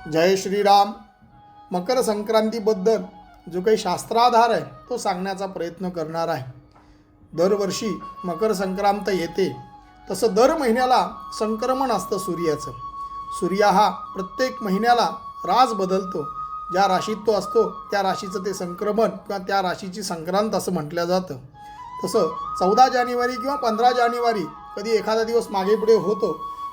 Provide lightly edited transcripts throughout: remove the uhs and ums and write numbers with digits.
जय श्रीराम. मकर संक्रांतीबद्दल जो काही शास्त्राधार आहे तो सांगण्याचा प्रयत्न करणार आहे. दरवर्षी मकर संक्रांत येते तसं दर महिन्याला संक्रमण असतं सूर्याचं. सूर्य हा प्रत्येक महिन्याला रास बदलतो. ज्या राशीत तो असतो त्या राशीचं ते संक्रमण किंवा त्या राशीची संक्रांत असं म्हटलं जातं. तसं 14 जानेवारी किंवा 15 जानेवारी कधी एखादा दिवस मागे पुढे होतो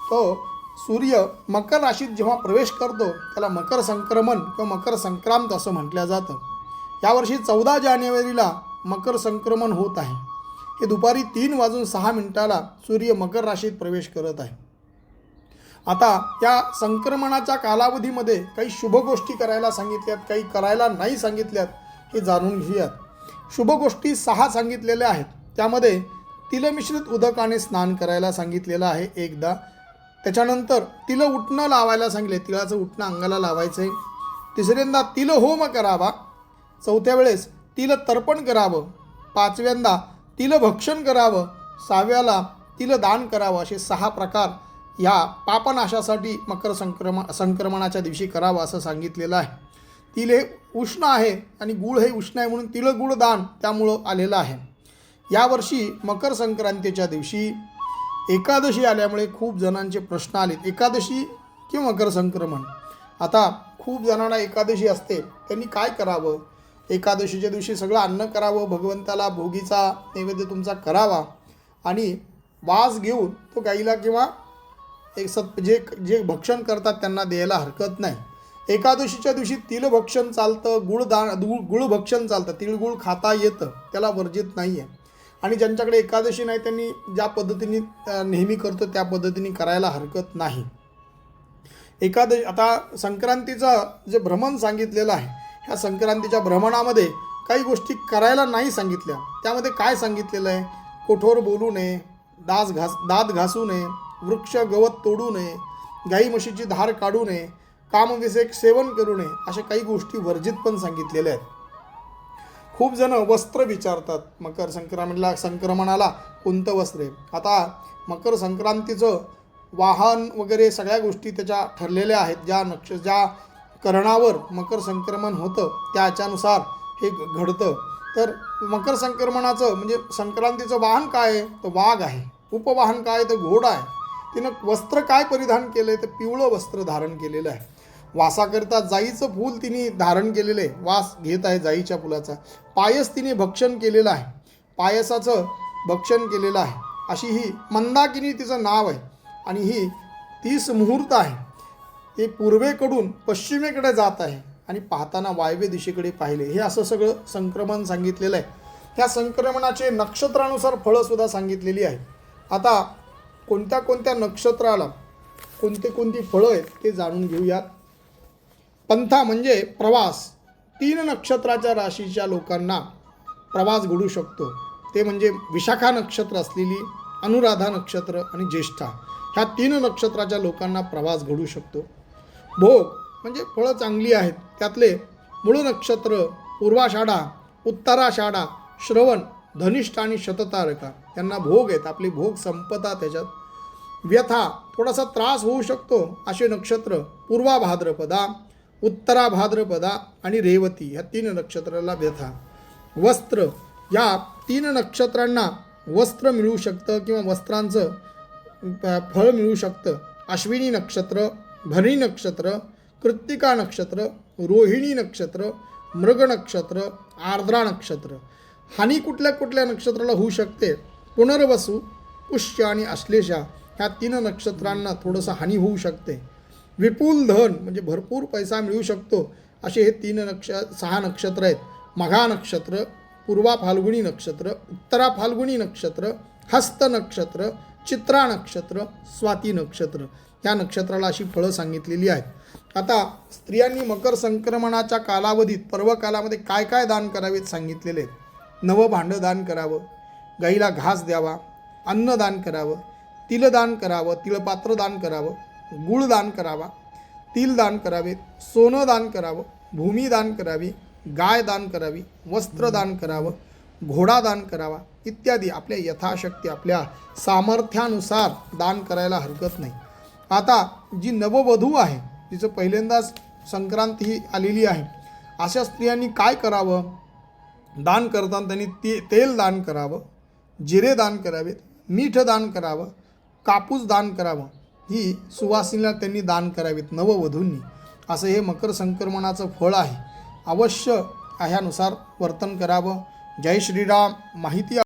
तो सूर्य मकर राशीत जेव्हा प्रवेश करतो त्याला मकर संक्रमण किंवा मकर संक्रांत असं म्हटलं जातं. यावर्षी 14 जानेवारीला मकर संक्रमण होत आहे. हे दुपारी 3:06 सूर्य मकर राशीत प्रवेश करत आहे. आता या संक्रमणाच्या कालावधीमध्ये काही शुभ गोष्टी करायला सांगितल्यात, काही करायला नाही सांगितल्यात, हे जाणून घेऊयात. शुभ गोष्टी 6 सांगितलेल्या आहेत. त्यामध्ये तिलमिश्रित उदकाने स्नान करायला सांगितलेलं आहे एकदा. त्याच्यानंतर तिल उटणं लावायला सांगितले, तिळाचं उटणं अंगाला लावायचं आहे. तिसऱ्यांदा तिल होम करावा. चौथ्या वेळेस तिल तर्पण करावं. 5व्यांदा तिल भक्षण करावं. 6व्याला तिल दान करावं. असे 6 प्रकार या पापनाशासाठी मकर संक्रमणाच्या दिवशी करावं असं सांगितलेलं आहे. तिल हे उष्ण आहे आणि गूळ हे उष्ण आहे म्हणून तिल गुळ दान त्यामुळं आलेलं आहे. यावर्षी मकर संक्रांतीच्या दिवशी एकादशी आल्यामुळे खूप जणांचे प्रश्न आलेत, एकादशी किंवा मकर संक्रमण. आता खूप जणांना एकादशी असते, त्यांनी काय करावं? एकादशीच्या दिवशी सगळं अन्न करावं, भगवंताला भोगीचा नैवेद्य तुमचा करावा आणि वास घेऊन तो गाईला किंवा जे भक्षण करतात त्यांना द्यायला हरकत नाही. एकादशीच्या दिवशी तिलभक्षण चालतं, गुळ भक्षण चालतं, तिळगुळ खाता येतं, त्याला वर्जित नाही आहे. आणि ज्यांच्याकडे एकादशी नाही त्यांनी ज्या पद्धतीने नेहमी करतो त्या पद्धतीने करायला हरकत नाही. एकादशी आता संक्रांतीचं जे भ्रमण सांगितलेलं आहे, ह्या संक्रांतीच्या भ्रमणामध्ये काही गोष्टी करायला नाही सांगितल्या. त्यामध्ये काय सांगितलेलं आहे? कठोर बोलू नये, दात घासू नये, वृक्ष गवत तोडू नये, गाई म्हशीची धार काढू नये, कामविषयक सेवन करू नये, अशा काही गोष्टी वर्जित पण सांगितलेल्या आहेत. खूप जण वस्त्र विचारतात, मकर संक्रमणाला कोणतं वस्त्र आहे. आता मकर संक्रांतीचं वाहन वगैरे सगळ्या गोष्टी त्याच्या ठरलेल्या आहेत. ज्या करणावर मकर संक्रमण होतं त्याच्यानुसार हे घडतं. तर मकर संक्रमणाचं म्हणजे संक्रांतीचं वाहन काय आहे? तर वाघ आहे. उपवाहन काय? तर घोडा आहे. तिनं वस्त्र काय परिधान केलं आहे? तर पिवळं वस्त्र धारण केलेलं आहे. वासाकरिता जाईचं फूल तिने धारण केलेलं आहे, वास घेत आहे जाईच्या फुलाचा. पायस तिने भक्षण केलेलं आहे, पायसाचं भक्षण केलेलं आहे. अशी ही मंदाकिनी तिचं नाव आहे. आणि ही 30 मुहूर्त आहे. ते पूर्वेकडून पश्चिमेकडे जात आहे आणि पाहताना वायव्य दिशेकडे पाहिले. हे असं सगळं संक्रमण सांगितलेलं आहे. ह्या संक्रमणाचे नक्षत्रानुसार फळंसुद्धा सांगितलेली आहेत. आता कोणत्या कोणत्या नक्षत्राला कोणती फळं आहेत ते जाणून घेऊयात. पंथा म्हणजे प्रवास. 3 नक्षत्राच्या राशीच्या लोकांना प्रवास घडू शकतो. ते म्हणजे विशाखा नक्षत्र असलेली, अनुराधा नक्षत्र आणि ज्येष्ठा, ह्या 3 नक्षत्राच्या लोकांना प्रवास घडू शकतो. भोग म्हणजे फळं चांगली आहेत. त्यातले मूळ नक्षत्र, पूर्वाषाढा, उत्तराषाढा, श्रवण, धनिष्ठ आणि शततारका यांना भोग आहेत. आपले भोग संपतात त्याच्यात. व्यथा थोडासा त्रास होऊ शकतो असे नक्षत्र पूर्वा भाद्रपदा, उत्तरा भाद्रपदा आणि रेवती ह्या 3 नक्षत्राला व्यथा. वस्त्र या 3 नक्षत्रांना वस्त्र मिळू शकतं किंवा वस्त्रांचं फळ मिळू शकतं. अश्विनी नक्षत्र, भरणी नक्षत्र, कृत्तिका नक्षत्र, रोहिणी नक्षत्र, मृग नक्षत्र, आर्द्रा नक्षत्र. हानी कुठल्या कुठल्या नक्षत्राला होऊ शकते? पुनर्वसू, पुष्य आणि अश्लेषा ह्या 3 नक्षत्रांना थोडंसं हानी होऊ शकते. विपुल धन म्हणजे भरपूर पैसा मिळू शकतो असे हे 6 नक्षत्र आहेत. मघा नक्षत्र, पूर्वा फाल्गुनी नक्षत्र, उत्तरा फाल्गुनी नक्षत्र, हस्त नक्षत्र, चित्रा नक्षत्र, स्वाती नक्षत्र या नक्षत्राला अशी फळं सांगितलेली आहेत. आता स्त्रियांनी मकर संक्रमणाच्या कालावधीत पर्वकालामध्ये काय काय दान करावेत सांगितलेले आहेत. नवं भांडं दान करावं, गाईला घास द्यावा, अन्न दान करावं, तिल दान करावं, तिळपात्र दान करावं, गुळ दान करावा, तिल दान करावे, सोनं दान करावं, भूमी दान करावी, गाय दान करावी, वस्त्र दान करावं, घोडा दान करावा इत्यादी आपल्या यथाशक्ती आपल्या सामर्थ्यानुसार दान करायला हरकत नाही. आता जी नववधू आहे जिचं पहिल्यांदाच संक्रांत ही आलेली आहे, अशा स्त्रियांनी काय करावं? दान करताना त्यांनी तेल दान करावं, जिरे दान करावेत, मीठ दान करावं, कापूस दान करावं, ही सुवासिनीला त्यांनी दान करावेत नववधूंनी. असं हे मकर संक्रमणाचं फळ आहे. अवश्य ह्यानुसार वर्तन करावं. जय श्रीराम. माहिती